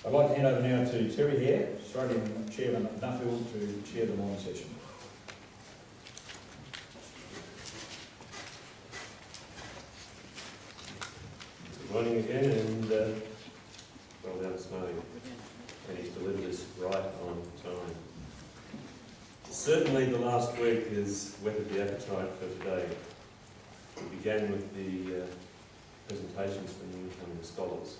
I'd like to hand over now to Terry Hare, Australian Chairman of Nuffield, to chair the morning session. Good morning again, and well done, Smarty. And he's delivered us right on time. Certainly the last week has whetted the appetite for today. We began with the presentations from the incoming scholars.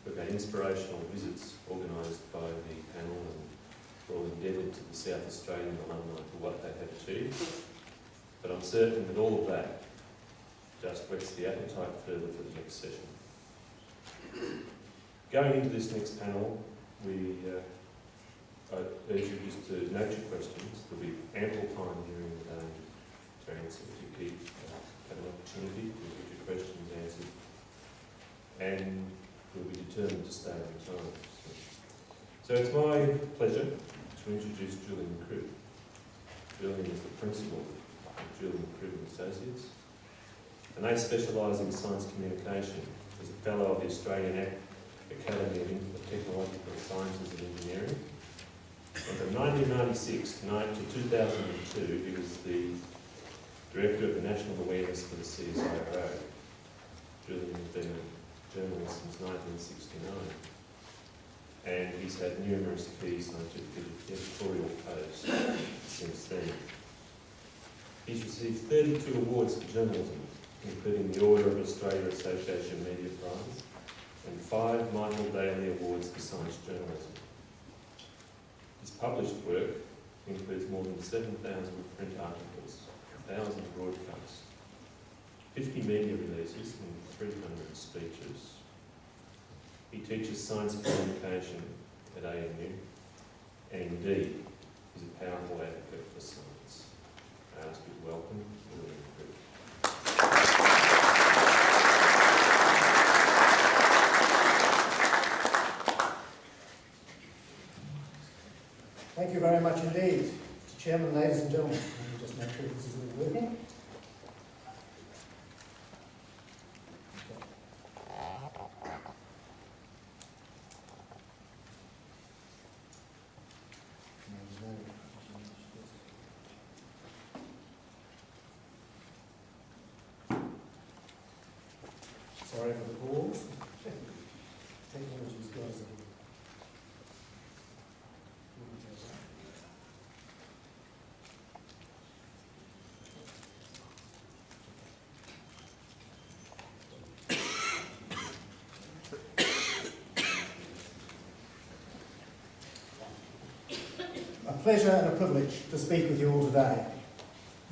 We've had inspirational visits organised by the panel, and we're all indebted to the South Australian alumni for what they have achieved. But I'm certain that all of that just whets the appetite further for the next session. Going into this next panel, I urge you just to note your questions. There'll be ample time during the day to answer if you keep have an opportunity to get your questions answered. And we'll be determined to stay on time. So it's my pleasure to introduce Julian Cribb. Julian is the principal of Julian Cribb and Associates, and they specialise in science communication. As a fellow of the Australian Academy of Technological Sciences and Engineering. And from 1996 to 2002, he was the Director of the National Awareness for the CSIRO. Julian has been a journalist since 1969, and he's had numerous key scientific editorial posts since then. He's received 32 awards for journalism, including the Order of Australia Association Media Prize and 5 Michael Daly Awards for Science Journalism. His published work includes more than 7,000 print articles, 1,000 broadcasts, 50 media releases and 300 speeches. He teaches science communication at ANU, and indeed is a powerful advocate for science. I ask you to welcome Julian Cribb. Thank you very much indeed. Mr. Chairman, ladies and gentlemen, let me just make sure this is all working. Sorry for the pause. Technology's got us. A pleasure and a privilege to speak with you all today.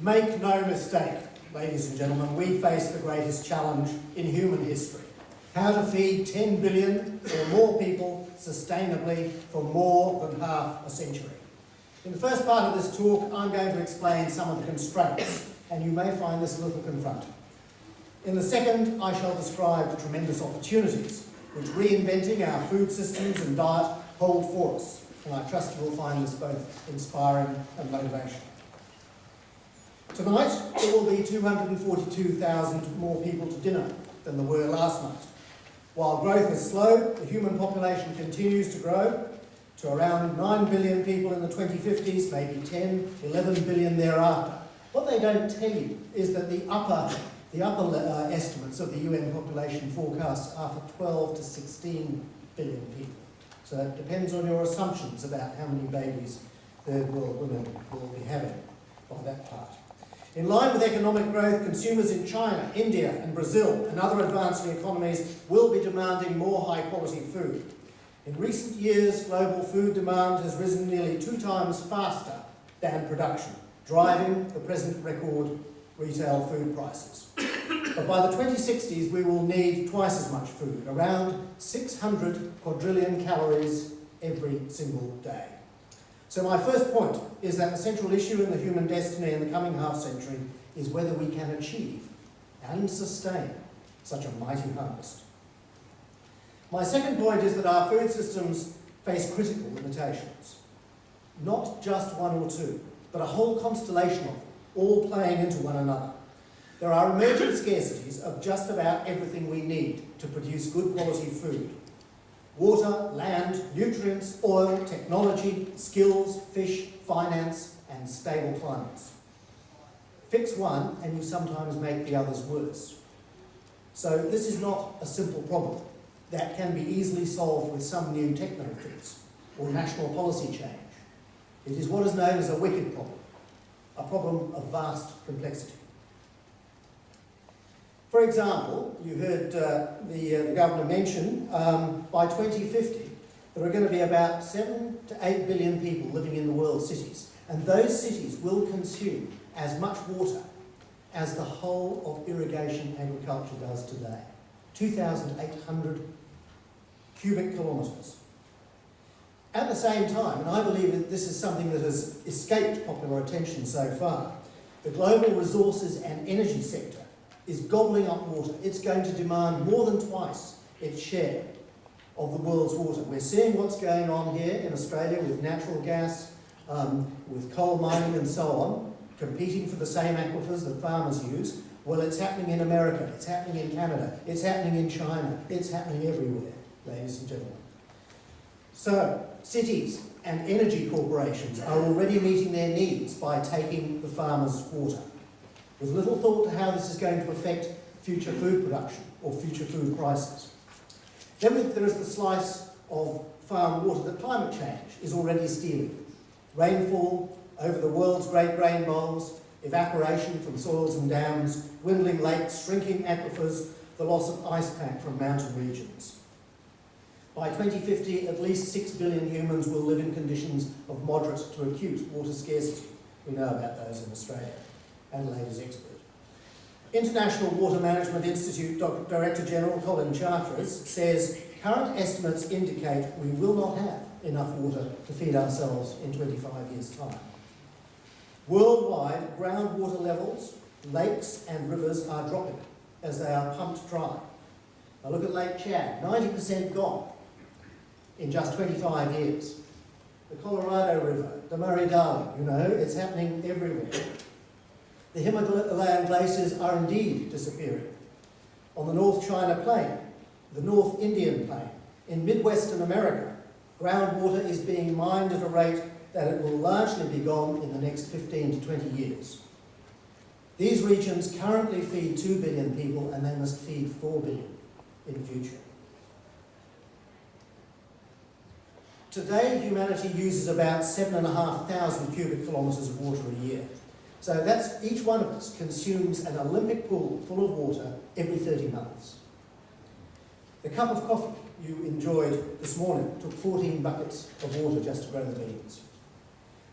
Make no mistake, ladies and gentlemen, we face the greatest challenge in human history. How to feed 10 billion or more people sustainably for more than half a century. In the first part of this talk, I'm going to explain some of the constraints, and you may find this a little confronting. In the second, I shall describe the tremendous opportunities which reinventing our food systems and diet hold for us, and I trust you will find this both inspiring and motivational. Tonight, there will be 242,000 more people to dinner than there were last night. While growth is slow, the human population continues to grow to around 9 billion people in the 2050s, maybe 10, 11 billion thereafter. What they don't tell you is that the upper estimates of the UN population forecasts are for 12 to 16 billion people. So it depends on your assumptions about how many babies third world women will be having by that part. In line with economic growth, consumers in China, India and Brazil and other advancing economies will be demanding more high-quality food. In recent years, global food demand has risen nearly 2 times faster than production, driving the present record retail food prices. But by the 2060s, we will need twice as much food, around 600 quadrillion calories every single day. So my first point is that the central issue in the human destiny in the coming half-century is whether we can achieve and sustain such a mighty harvest. My second point is that our food systems face critical limitations. Not just one or two, but a whole constellation of them, all playing into one another. There are emerging scarcities of just about everything we need to produce good quality food. Water, land, nutrients, oil, technology, skills, fish, finance, and stable climates. Fix one and you sometimes make the others worse. So this is not a simple problem that can be easily solved with some new techno fix or national policy change. It is what is known as a wicked problem, a problem of vast complexity. For example, you heard the Governor mention, by 2050, there are going to be about 7 to 8 billion people living in the world's cities, and those cities will consume as much water as the whole of irrigation agriculture does today. 2,800 cubic kilometres. At the same time, and I believe that this is something that has escaped popular attention so far, the global resources and energy sector is gobbling up water. It's going to demand more than twice its share of the world's water. We're seeing what's going on here in Australia with natural gas, with coal mining and so on, competing for the same aquifers that farmers use. Well, it's happening in America, it's happening in Canada, it's happening in China, it's happening everywhere, ladies and gentlemen. So, cities and energy corporations are already meeting their needs by taking the farmers' water, with little thought to how this is going to affect future food production or future food prices. Then there is the slice of farm water that climate change is already stealing. Rainfall over the world's great rain bowls, evaporation from soils and dams, dwindling lakes, shrinking aquifers, the loss of ice pack from mountain regions. By 2050, at least 6 billion humans will live in conditions of moderate to acute water scarcity. We know about those in Australia. Adelaide is expert. International Water Management Institute Director General Colin Charteris says current estimates indicate we will not have enough water to feed ourselves in 25 years' time. Worldwide, groundwater levels, lakes and rivers are dropping as they are pumped dry. Now look at Lake Chad, 90% gone in just 25 years. The Colorado River, the Murray-Darling, it's happening everywhere. The Himalayan glaciers are indeed disappearing. On the North China Plain, the North Indian Plain, in Midwestern America, groundwater is being mined at a rate that it will largely be gone in the next 15 to 20 years. These regions currently feed 2 billion people and they must feed 4 billion in the future. Today, humanity uses about 7,500 cubic kilometres of water a year. So that's, each one of us consumes an Olympic pool full of water every 30 months. The cup of coffee you enjoyed this morning took 14 buckets of water just to grow the beans.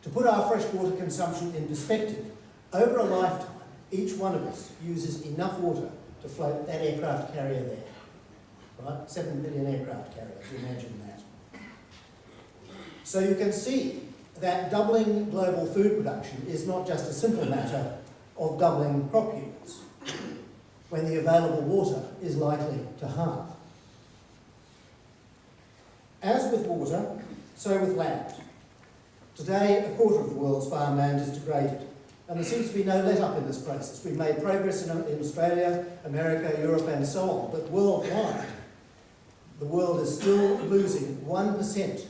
To put our freshwater consumption in perspective, over a lifetime, each one of us uses enough water to float that aircraft carrier there. Right? 7 billion aircraft carriers, imagine that. So you can see that doubling global food production is not just a simple matter of doubling crop yields, when the available water is likely to halve. As with water, so with land. Today, a quarter of the world's farmland is degraded, and there seems to be no let-up in this process. We've made progress in Australia, America, Europe, and so on, but worldwide, the world is still losing 1%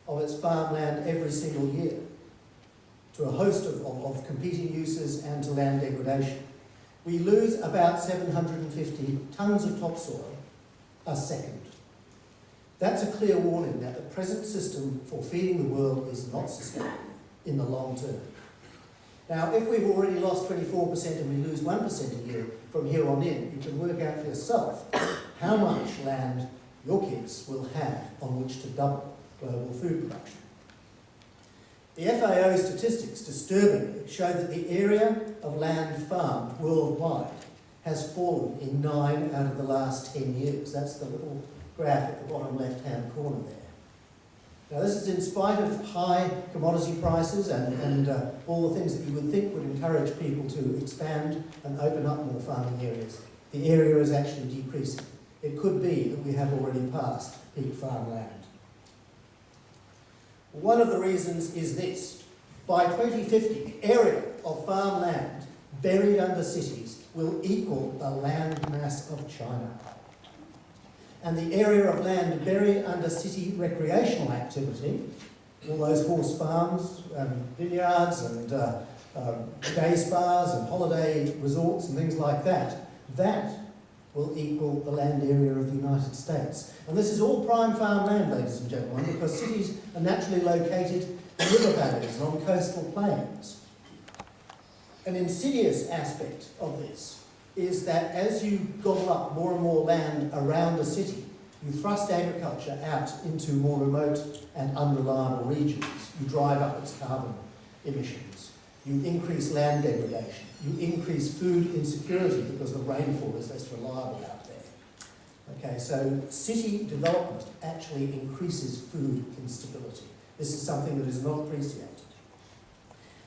of its farmland every single year to a host of competing uses and to land degradation. We lose about 750 tonnes of topsoil a second. That's a clear warning that the present system for feeding the world is not sustainable in the long term. Now, if we've already lost 24% and we lose 1% a year from here on in, you can work out for yourself how much land your kids will have on which to double global food production. The FAO statistics disturbingly show that the area of land farmed worldwide has fallen in 9 out of the last 10 years. That's the little graph at the bottom left-hand corner there. Now this is in spite of high commodity prices and all the things that you would think would encourage people to expand and open up more farming areas. The area is actually decreasing. It could be that we have already passed peak farmland. One of the reasons is this. By 2050, the area of farmland buried under cities will equal the land mass of China. And the area of land buried under city recreational activity, all those horse farms, vineyards and day spas and holiday resorts and things like that, that will equal the land area of the United States. And this is all prime farmland, ladies and gentlemen, because cities are naturally located in river valleys and on coastal plains. An insidious aspect of this is that as you gobble up more and more land around a city, you thrust agriculture out into more remote and unreliable regions. You drive up its carbon emissions. You increase land degradation. You increase food insecurity because the rainfall is less reliable out there. Okay, so city development actually increases food instability. This is something that is not appreciated.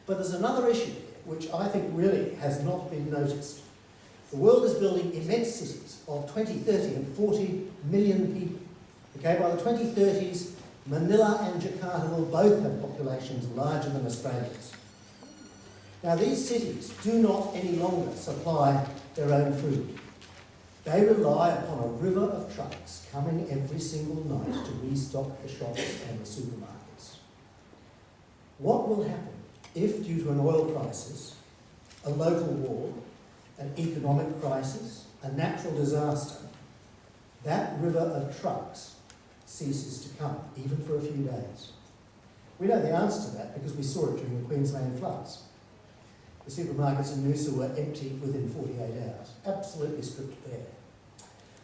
But there's another issue here, which I think really has not been noticed. The world is building immense cities of 20, 30 and 40 million people. Okay, by the 2030s, Manila and Jakarta will both have populations larger than Australia's. Now these cities do not any longer supply their own food. They rely upon a river of trucks coming every single night to restock the shops and the supermarkets. What will happen if, due to an oil crisis, a local war, an economic crisis, a natural disaster, that river of trucks ceases to come, even for a few days? We know the answer to that because we saw it during the Queensland floods. The supermarkets in Noosa were empty within 48 hours, absolutely stripped bare.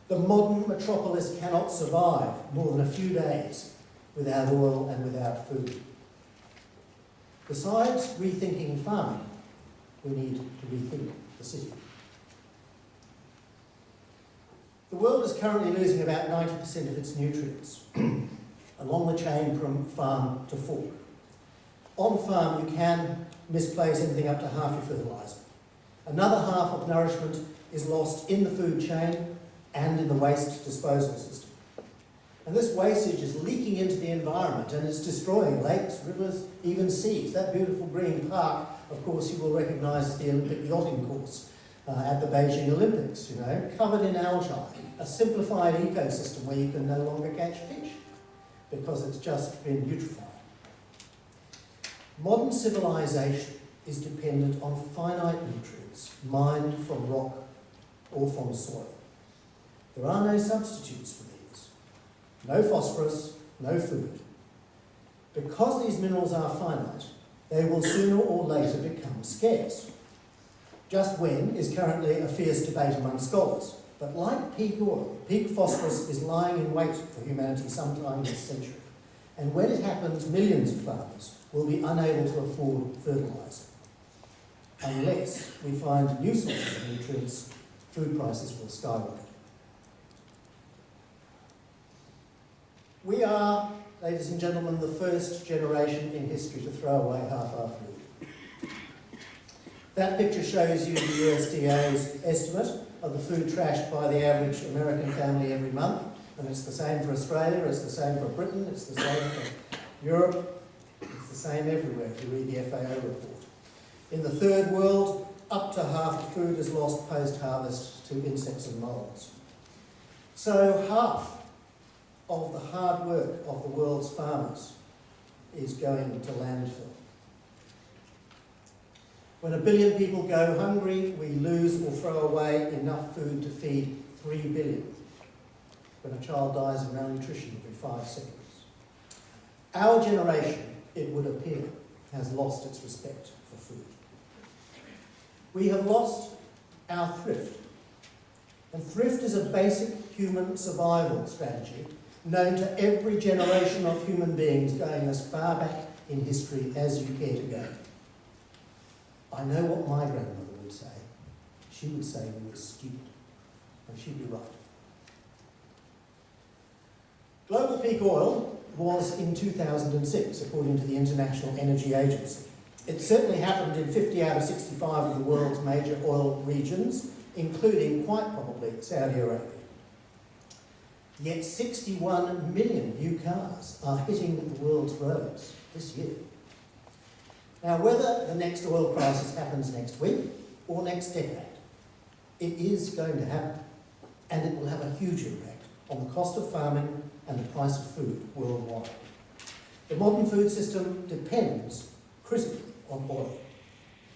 The modern metropolis cannot survive more than a few days without oil and without food. Besides rethinking farming, we need to rethink the city. The world is currently losing about 90% of its nutrients along the chain from farm to fork. On farm, you can misplace anything up to half your fertiliser. Another half of nourishment is lost in the food chain and in the waste disposal system. And this wastage is leaking into the environment and it's destroying lakes, rivers, even seas. That beautiful green park, of course, you will recognise as the Olympic yachting course at the Beijing Olympics, you know, covered in algae, a simplified ecosystem where you can no longer catch fish because it's just been eutrophied. Modern civilization is dependent on finite nutrients mined from rock or from soil. There are no substitutes for these. No phosphorus, no food. Because these minerals are finite, they will sooner or later become scarce. Just when is currently a fierce debate among scholars. But like peak oil, peak phosphorus is lying in wait for humanity sometime this century. And when it happens, millions of farmers will be unable to afford fertiliser. Unless we find new sources of nutrients, food prices will skyrocket. We are, ladies and gentlemen, the first generation in history to throw away half our food. That picture shows you the USDA's estimate of the food trashed by the average American family every month. And it's the same for Australia, it's the same for Britain, it's the same for Europe, it's the same everywhere if you read the FAO report. In the third world, up to half of food is lost post-harvest to insects and moulds. So half of the hard work of the world's farmers is going to landfill. When 1 billion people go hungry, we lose or throw away enough food to feed 3 billion. When a child dies of malnutrition every 5 seconds. Our generation, it would appear, has lost its respect for food. We have lost our thrift. And thrift is a basic human survival strategy known to every generation of human beings going as far back in history as you care to go. I know what my grandmother would say. She would say we were stupid. And she'd be right. Global peak oil was in 2006, according to the International Energy Agency. It certainly happened in 50 out of 65 of the world's major oil regions, including, quite probably, Saudi Arabia. Yet 61 million new cars are hitting the world's roads this year. Now, whether the next oil crisis happens next week or next decade, it is going to happen, and it will have a huge impact on the cost of farming and the price of food worldwide. The modern food system depends critically on oil.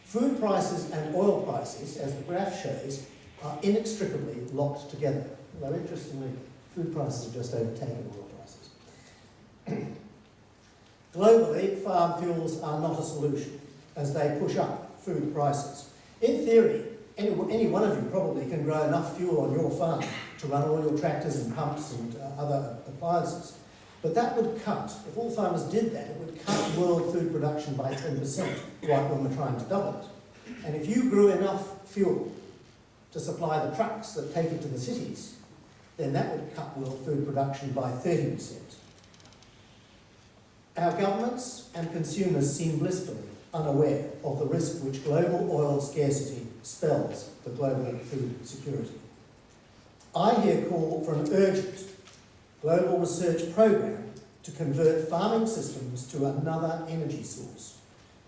Food prices and oil prices, as the graph shows, are inextricably locked together. Although interestingly, food prices have just overtaken oil prices. Globally, farm fuels are not a solution, as they push up food prices. In theory, any one of you probably can grow enough fuel on your farm to run all your tractors and pumps and other appliances. But that would cut, if all farmers did that, it would cut world food production by 10%, right when we're trying to double it. And if you grew enough fuel to supply the trucks that take it to the cities, then that would cut world food production by 30%. Our governments and consumers seem blissfully unaware of the risk which global oil scarcity spells for global food security. I here call for an urgent global research program to convert farming systems to another energy source.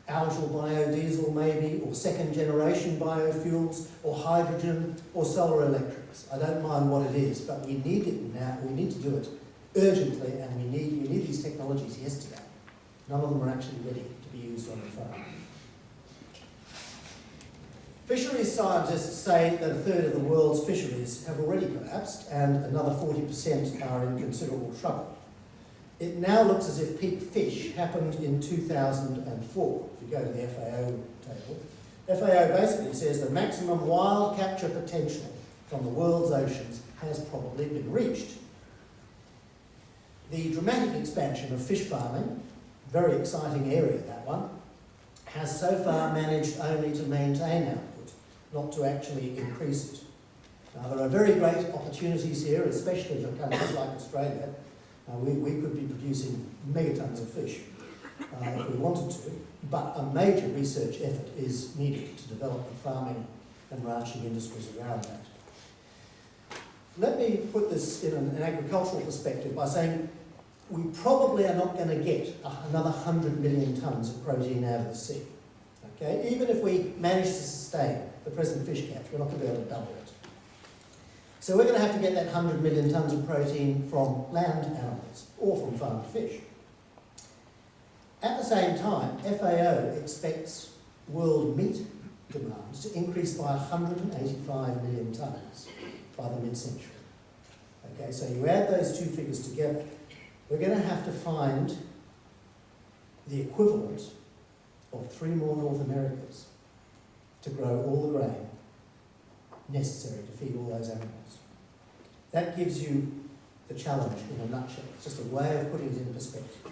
Algal biodiesel maybe, or second generation biofuels, or hydrogen, or solar electrics. I don't mind what it is, but we need it now. We need to do it urgently, and we need these technologies yesterday. None of them are actually ready to be used on the farm. Fisheries scientists say that a third of the world's fisheries have already collapsed and another 40% are in considerable trouble. It now looks as if peak fish happened in 2004. If you go to the FAO table, FAO basically says the maximum wild capture potential from the world's oceans has probably been reached. The dramatic expansion of fish farming, very exciting area that one, has so far managed only to maintain output, not to actually increase it. Now, there are very great opportunities here, especially for countries like Australia. We could be producing megatons of fish if we wanted to, but a major research effort is needed to develop the farming and ranching industries around that. Let me put this in an agricultural perspective by saying we probably are not going to get another 100 million tonnes of protein out of the sea. Okay? Even if we manage to sustain the present fish catch, we're not going to be able to double it. So we're going to have to get that 100 million tonnes of protein from land animals or from farmed fish. At the same time, FAO expects world meat demands to increase by 185 million tonnes by the mid-century. Okay, so you add those two figures together, we're going to have to find the equivalent of 3 more North Americas to grow all the grain necessary to feed all those animals. That gives you the challenge in a nutshell. It's just a way of putting it in perspective.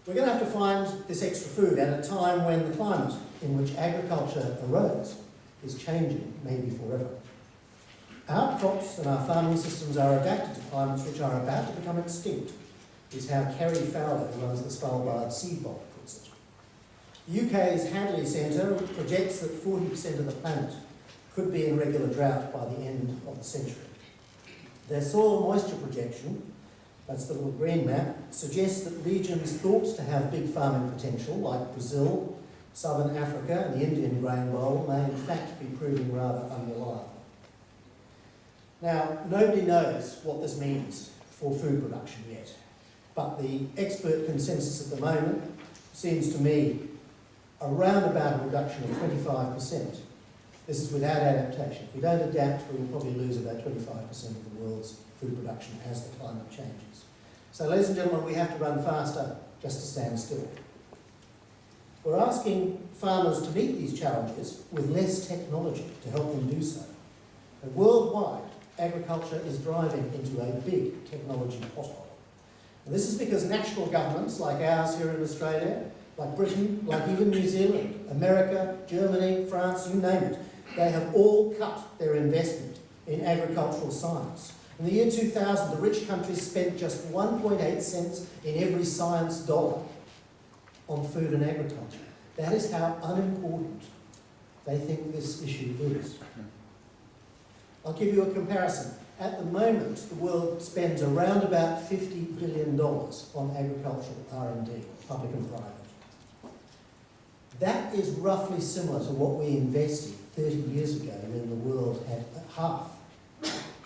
We're going to have to find this extra food at a time when the climate in which agriculture arose is changing, maybe forever. Our crops and our farming systems are adapted to climates which are about to become extinct, is how Kerry Fowler, who runs the Svalbard Seed Vault, puts it. The UK's Hadley Centre projects that 40% of the planet could be in regular drought by the end of the century. Their soil moisture projection, that's the little green map, suggests that regions thought to have big farming potential, like Brazil, Southern Africa, and the Indian grain bowl, may in fact be proving rather unreliable. Now, nobody knows what this means for food production yet, but the expert consensus at the moment seems to me around about a reduction of 25%. This is without adaptation. If we don't adapt, we will probably lose about 25% of the world's food production as the climate changes. So, ladies and gentlemen, we have to run faster just to stand still. We're asking farmers to meet these challenges with less technology to help them do so. And worldwide, agriculture is driving into a big technology pothole. And this is because national governments like ours here in Australia, like Britain, like even New Zealand, America, Germany, France, you name it, they have all cut their investment in agricultural science. In the year 2000, the rich countries spent just 1.8 cents in every science dollar on food and agriculture. That is how unimportant they think this issue is. I'll give you a comparison. At the moment, the world spends around about $50 billion on agricultural R&D, public and private. That is roughly similar to what we invested 30 years ago when the world had half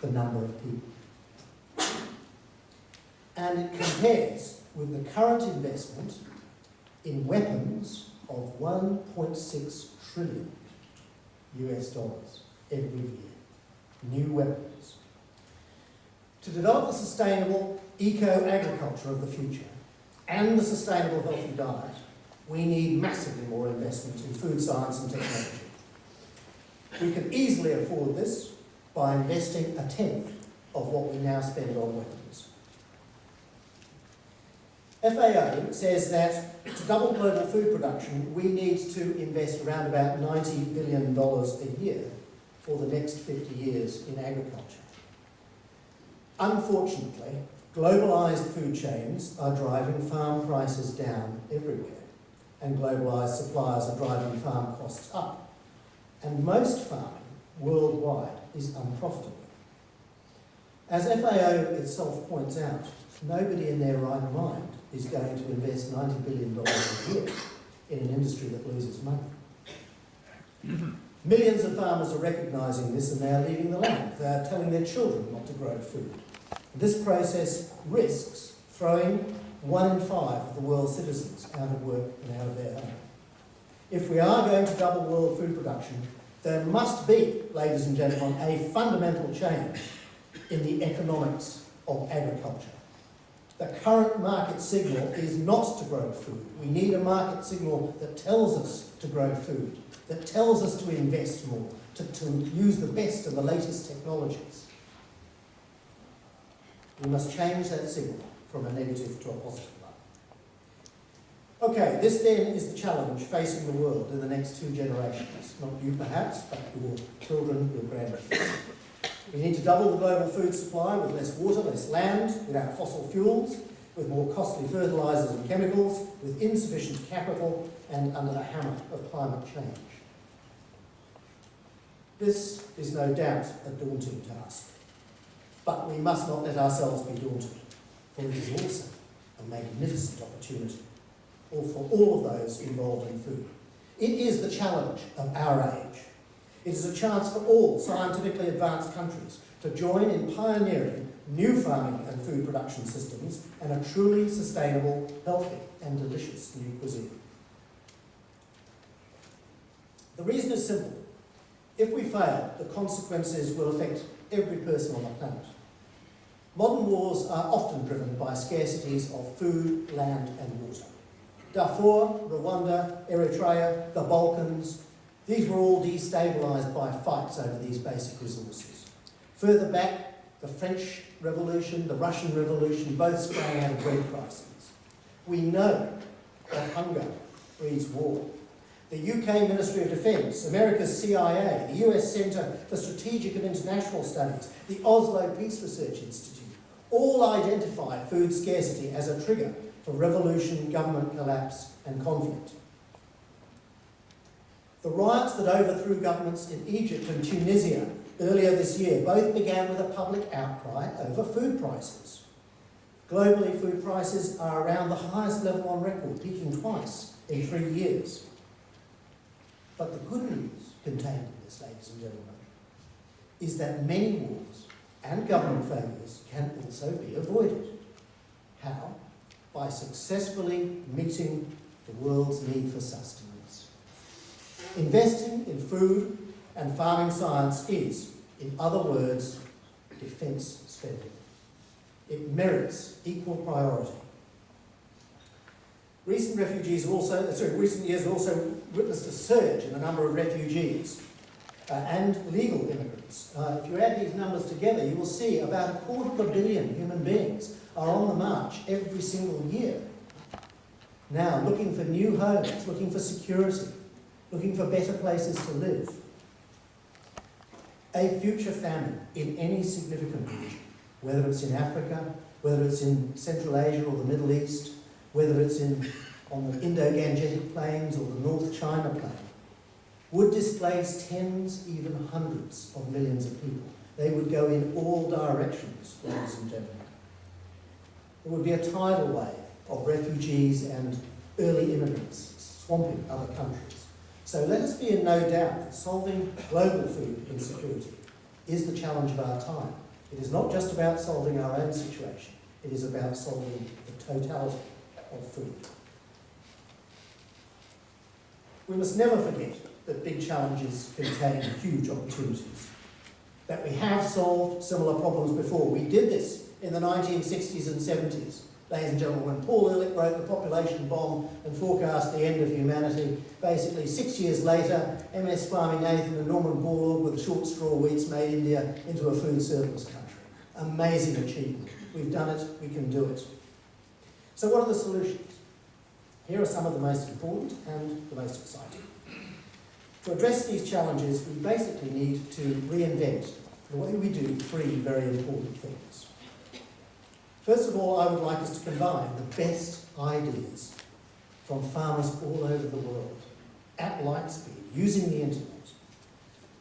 the number of people. And it compares with the current investment in weapons of 1.6 trillion US dollars every year. New weapons. To develop the sustainable eco-agriculture of the future and the sustainable healthy diet, we need massively more investment in food science and technology. We can easily afford this by investing 1/10 of what we now spend on weapons. FAO says that to double global food production, we need to invest around about $90 billion a year for the next 50 years in agriculture. Unfortunately, globalised food chains are driving farm prices down everywhere, and globalised suppliers are driving farm costs up. And most farming worldwide is unprofitable. As FAO itself points out, nobody in their right mind is going to invest $90 billion a year in an industry that loses money. Millions of farmers are recognising this and they are leaving the land. They are telling their children not to grow food. This process risks throwing 1 in 5 of the world's citizens out of work and out of their home. If we are going to double world food production, there must be, ladies and gentlemen, a fundamental change in the economics of agriculture. The current market signal is not to grow food. We need a market signal that tells us to grow food, that tells us to invest more, to use the best of the latest technologies. We must change that signal from a negative to a positive one. Okay, this then is the challenge facing the world in the next 2 generations. Not you perhaps, but your children, your grandchildren. We need to double the global food supply with less water, less land, without fossil fuels, with more costly fertilisers and chemicals, with insufficient capital, and under the hammer of climate change. This is no doubt a daunting task, but we must not let ourselves be daunted, for it is also a magnificent opportunity, or for all of those involved in food. It is the challenge of our age. It is a chance for all scientifically advanced countries to join in pioneering new farming and food production systems and a truly sustainable, healthy and delicious new cuisine. The reason is simple. If we fail, the consequences will affect every person on the planet. Modern wars are often driven by scarcities of food, land and water. Darfur, Rwanda, Eritrea, the Balkans, these were all destabilised by fights over these basic resources. Further back, the French Revolution, the Russian Revolution, both sprang out of bread crises. We know that hunger breeds war. The UK Ministry of Defence, America's CIA, the US Centre for Strategic and International Studies, the Oslo Peace Research Institute, all identify food scarcity as a trigger for revolution, government collapse and conflict. The riots that overthrew governments in Egypt and Tunisia earlier this year both began with a public outcry over food prices. Globally, food prices are around the highest level on record, peaking twice in 3 years. But the good news contained in this, ladies and gentlemen, is that many wars and government failures can also be avoided. How? By successfully meeting the world's need for sustenance. Investing in food and farming science is, in other words, defence spending. It merits equal priority. Recent years have also witnessed a surge in the number of refugees and legal immigrants. If you add these numbers together, you will see about 250 million human beings are on the march every single year. Now, looking for new homes, looking for security, looking for better places to live. A future famine in any significant region, whether it's in Africa, whether it's in Central Asia or the Middle East, whether it's on the Indo-Gangetic plains or the North China plain, would displace tens, even hundreds of millions of people. They would go in all directions, ladies and gentlemen. There would be a tidal wave of refugees and early immigrants swamping other countries. So let us be in no doubt that solving global food insecurity is the challenge of our time. It is not just about solving our own situation, it is about solving the totality of food. We must never forget that big challenges contain huge opportunities, that we have solved similar problems before. We did this in the 1960s and 70s. Ladies and gentlemen, when Paul Ehrlich wrote The Population Bomb and forecast the end of humanity, basically 6 years later, MS Swaminathan and Norman Borlaug with the short straw wheats made India into a food surplus country. Amazing achievement. We've done it, we can do it. So what are the solutions? Here are some of the most important and the most exciting. To address these challenges, we basically need to reinvent the way we do three very important things. First of all, I would like us to combine the best ideas from farmers all over the world at light speed, using the internet.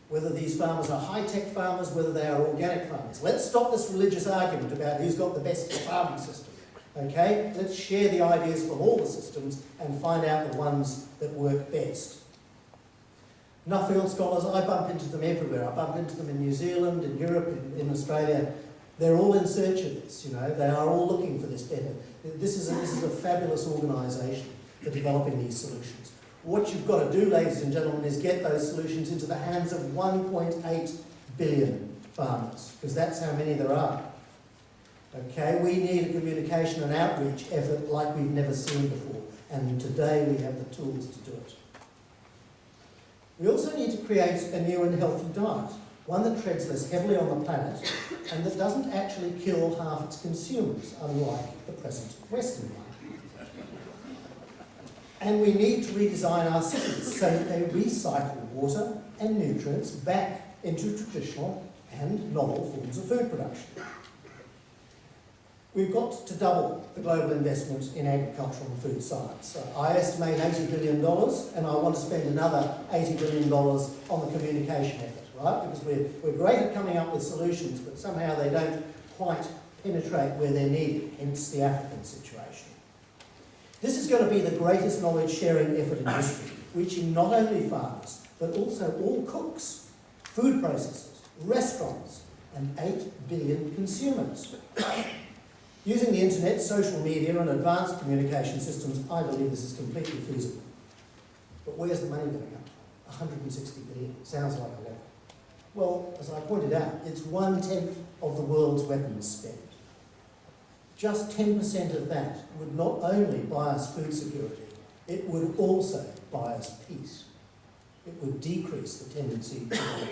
Whether these farmers are high-tech farmers, whether they are organic farmers. Let's stop this religious argument about who's got the best farming system. Okay? Let's share the ideas from all the systems and find out the ones that work best. Nuffield scholars, I bump into them everywhere. I bump into them in New Zealand, in Europe, in Australia. They're all in search of this, you know. They are all looking for this better. This is a fabulous organisation for developing these solutions. What you've got to do, ladies and gentlemen, is get those solutions into the hands of 1.8 billion farmers, because that's how many there are. Okay, we need a communication and outreach effort like we've never seen before, and today we have the tools to do it. We also need to create a new and healthy diet, one that treads less heavily on the planet and that doesn't actually kill half its consumers, unlike the present Western one. And we need to redesign our cities so that they recycle water and nutrients back into traditional and novel forms of food production. We've got to double the global investment in agricultural and food science. So I estimate $80 billion, and I want to spend another $80 billion on the communication effort, right? Because we're great at coming up with solutions, but somehow they don't quite penetrate where they're needed, hence the African situation. This is going to be the greatest knowledge sharing effort in history, reaching not only farmers, but also all cooks, food processors, restaurants, and 8 billion consumers. Using the internet, social media, and advanced communication systems, I believe this is completely feasible. But where's the money going to come from? 160 billion. Sounds like a lot. Well, as I pointed out, it's 1/10 of the world's weapons spend. Just 10% of that would not only buy us food security, it would also buy us peace. It would decrease the tendency to war.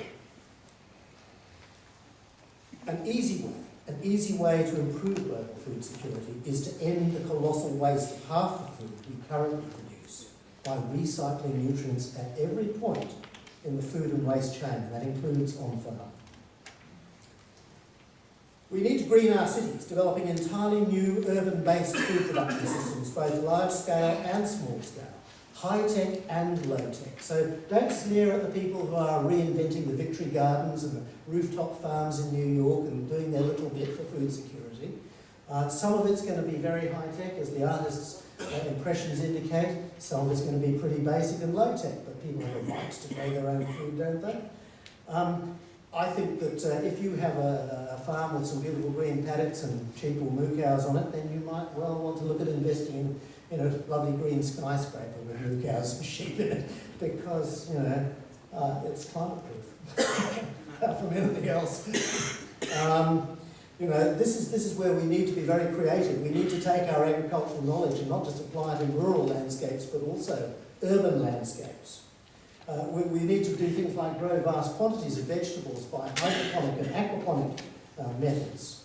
An easy way to improve global food security is to end the colossal waste of half the food we currently produce by recycling nutrients at every point in the food and waste chain. That includes on farm. We need to green our cities, developing entirely new urban-based food production systems, both large-scale and small-scale, high-tech and low-tech. So don't sneer at the people who are reinventing the Victory Gardens and the rooftop farms in New York and doing their little bit for food security. Some of it's going to be very high-tech, as the artists' impressions indicate. Some of it's going to be pretty basic and low-tech, but people have a right to grow their own food, don't they? I think that if you have a farm with some beautiful green paddocks and sheep or moo cows on it, then you might well want to look at investing in a lovely green skyscraper with moo cows and sheep in it, because, you know, it's climate-proof, apart from anything else. You know, this is where we need to be very creative. We need to take our agricultural knowledge and not just apply it in rural landscapes, but also urban landscapes. We need to do things like grow vast quantities of vegetables by hydroponic and aquaponic methods.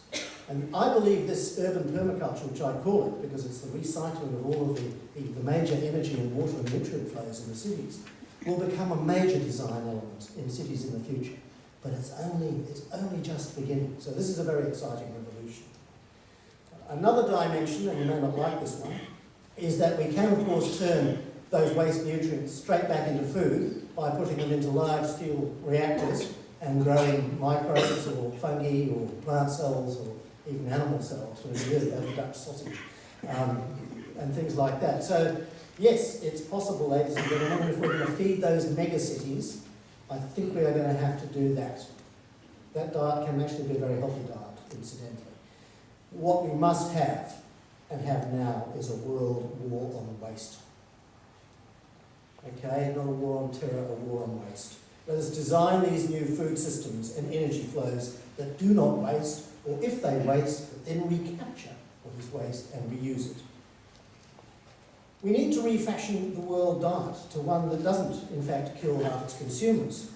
And I believe this urban permaculture, which I call it because it's the recycling of all of the major energy and water and nutrient flows in the cities, will become a major design element in cities in the future. But it's only just beginning. So this is a very exciting revolution. Another dimension, and you may not like this one, is that we can, of course, turn those waste nutrients straight back into food by putting them into large steel reactors and growing microbes or fungi or plant cells or even animal cells, which is really over Dutch sausage, and things like that. So, yes, it's possible, ladies and gentlemen, if we're going to feed those megacities, I think we are going to have to do that. That diet can actually be a very healthy diet, incidentally. What we must have, and have now, is a world war on waste. Okay, not a war on terror, a war on waste. Let us design these new food systems and energy flows that do not waste, or if they waste, that then recapture what is waste and reuse it. We need to refashion the world diet to one that doesn't, in fact, kill half its consumers.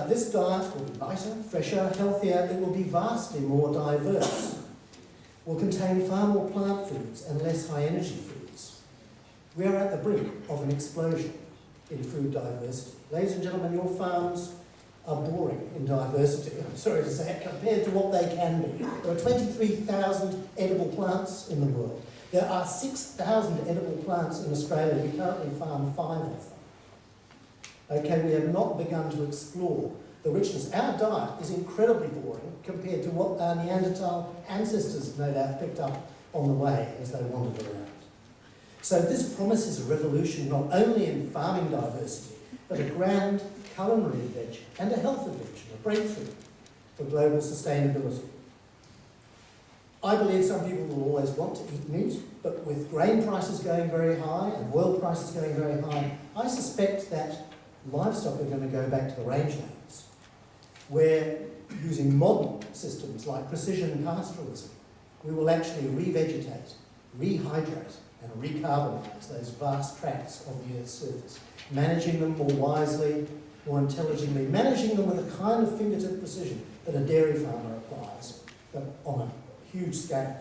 This diet will be lighter, fresher, healthier. It will be vastly more diverse. Will contain far more plant foods and less high-energy foods. We are at the brink of an explosion in food diversity. Ladies and gentlemen, your farms are boring in diversity, I'm sorry to say it, compared to what they can be. There are 23,000 edible plants in the world. There are 6,000 edible plants in Australia. We currently farm 5 of them. Okay, we have not begun to explore the richness. Our diet is incredibly boring compared to what our Neanderthal ancestors no doubt picked up on the way as they wandered around. So this promises a revolution not only in farming diversity, but a grand culinary adventure and a health adventure, a breakthrough for global sustainability. I believe some people will always want to eat meat, but with grain prices going very high and oil prices going very high, I suspect that livestock are going to go back to the rangelands, where using modern systems like precision pastoralism, we will actually revegetate, rehydrate, and recarbonise those vast tracts of the Earth's surface, managing them more wisely, more intelligently, managing them with a kind of fingertip precision that a dairy farmer applies, but on a huge scale.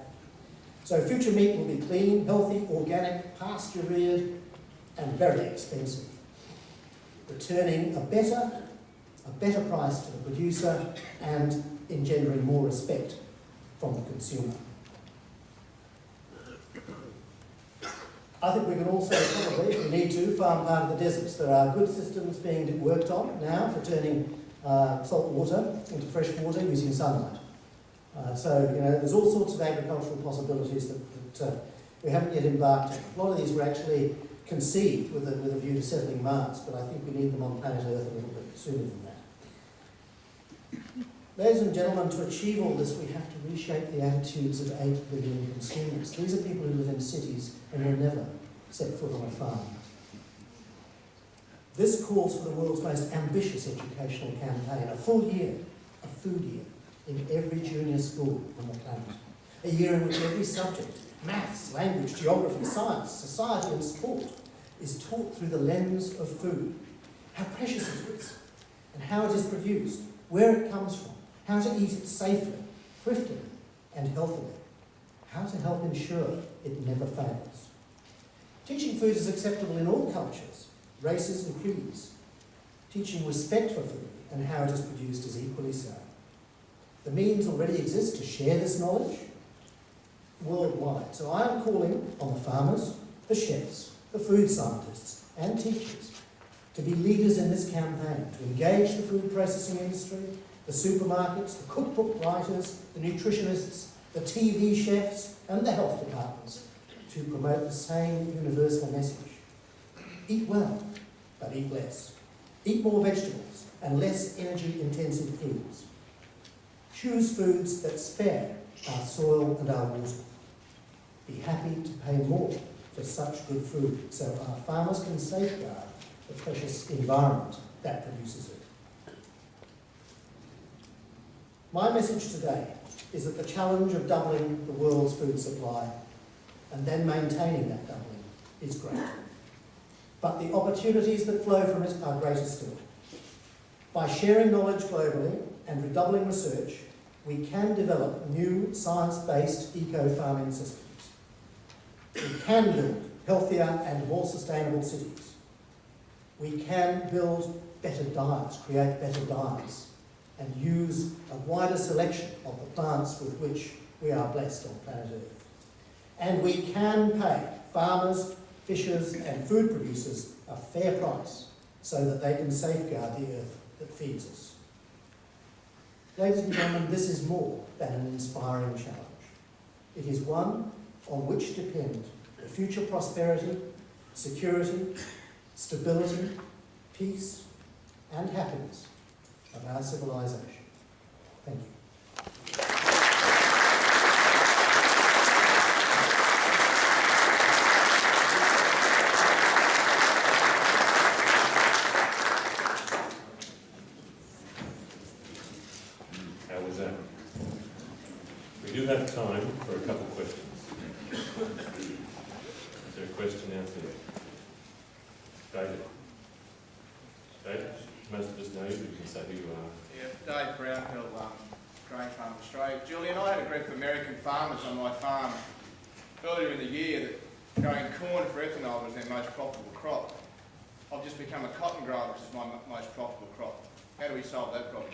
So future meat will be clean, healthy, organic, pasture-reared, and very expensive, returning a better price to the producer and engendering more respect from the consumer. I think we can also probably, if we need to, farm part of the deserts. There are good systems being worked on now for turning salt water into fresh water using sunlight. So, you know, there's all sorts of agricultural possibilities that we haven't yet embarked on. A lot of these were actually conceived with a view to settling Mars, but I think we need them on planet Earth a little bit sooner than that. Ladies and gentlemen, to achieve all this, we have to reshape the attitudes of 8 billion consumers. These are people who live in cities and will never set foot on a farm. This calls for the world's most ambitious educational campaign, a full year, a food year, in every junior school on the planet. A year in which every subject, maths, language, geography, science, society and sport, is taught through the lens of food. How precious it is, and how it is produced, where it comes from, how to eat it safely, thriftily and healthily, how to help ensure it never fails. Teaching food is acceptable in all cultures, races and creeds. Teaching respect for food and how it is produced is equally so. The means already exist to share this knowledge worldwide. So I am calling on the farmers, the chefs, the food scientists and teachers to be leaders in this campaign, to engage the food processing industry, the supermarkets, the cookbook writers, the nutritionists, the TV chefs and the health departments to promote the same universal message. Eat well, but eat less. Eat more vegetables and less energy-intensive foods. Choose foods that spare our soil and our water. Be happy to pay more for such good food so our farmers can safeguard the precious environment that produces it. My message today is that the challenge of doubling the world's food supply and then maintaining that doubling is great. But the opportunities that flow from it are greater still. By sharing knowledge globally and redoubling research, we can develop new science-based eco-farming systems. We can build healthier and more sustainable cities. We can build better diets, create better diets, and use a wider selection of the plants with which we are blessed on planet Earth. And we can pay farmers, fishers and food producers a fair price so that they can safeguard the earth that feeds us. Ladies and gentlemen, this is more than an inspiring challenge. It is one on which depend the future prosperity, security, stability, peace and happiness of our civilization. Thank you. How was that? We do have time for a couple of questions. Is there a question out there? David? David? Most of us know you, but you can say who you are. Yeah, Dave Brownhill, Grain Farm Australia. Julian, I had a group of American farmers on my farm earlier in the year that growing corn for ethanol was their most profitable crop. I've just become a cotton grower, which is my most profitable crop. How do we solve that problem?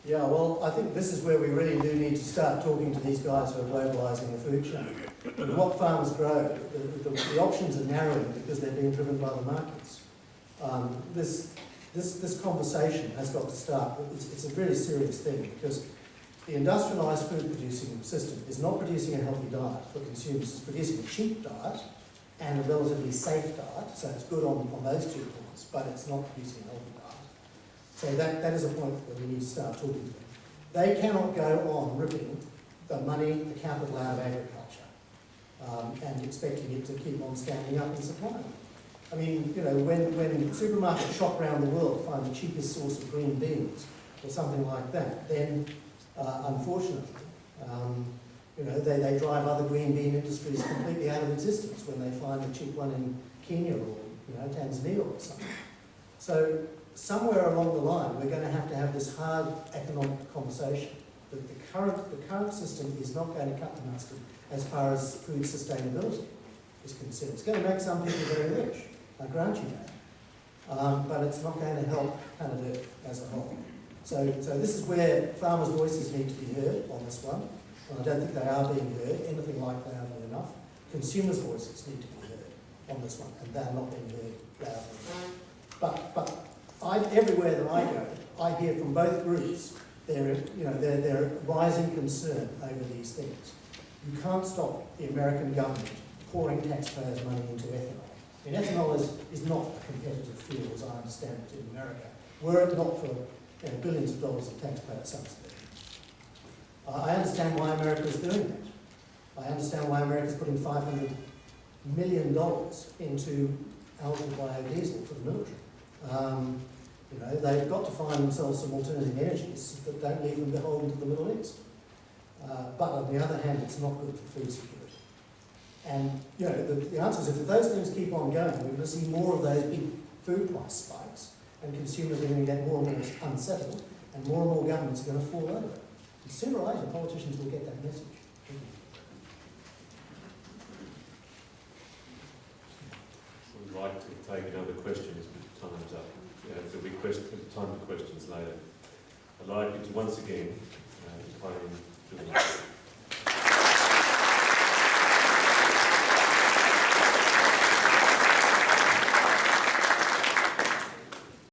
Yeah, well, I think this is where we really do need to start talking to these guys who are globalising the food chain. With what farmers grow, the options are narrowing because they're being driven by the markets. This conversation has got to start. It's a really serious thing because the industrialised food producing system is not producing a healthy diet for consumers. It's producing a cheap diet and a relatively safe diet, so it's good on those 2 points, but it's not producing a healthy diet. So that is a point where we need to start talking to them. They cannot go on ripping the money, the capital out of agriculture and expecting it to keep on standing up and supplying. I mean, you know, when supermarkets shop around the world find the cheapest source of green beans or something like that, then unfortunately, you know, they drive other green bean industries completely out of existence when they find a cheap one in Kenya or, you know, Tanzania or something. So somewhere along the line, we're going to have this hard economic conversation that the current system is not going to cut the mustard as far as food sustainability is concerned. It's going to make some people very rich, I grant you that, but it's not going to help Canada as a whole. So this is where farmers' voices need to be heard on this one, and I don't think they are being heard anything like loudly enough. Consumers' voices need to be heard on this one, and they're not being heard loudly enough. But everywhere that I go, I hear from both groups their rising concern over these things. You can't stop the American government pouring taxpayers' money into ethanol. I mean, ethanol is not a competitive fuel, as I understand it, in America, were it not for billions of dollars of taxpayer subsidy. I understand why America is doing that. I understand why America is putting $500 million into algal biodiesel for the military. You know, they've got to find themselves some alternative energies that don't leave them beholden to the Middle East. But on the other hand, it's not good for food security. And you know, the answer is if those things keep on going, we're going to see more of those big food price spikes, and consumers are going to get more and more unsettled, and more governments are going to fall over. And sooner or later, politicians will get that message. We'd like to take another question as time's up. There'll be time for questions later. I'd like you to once again explain to them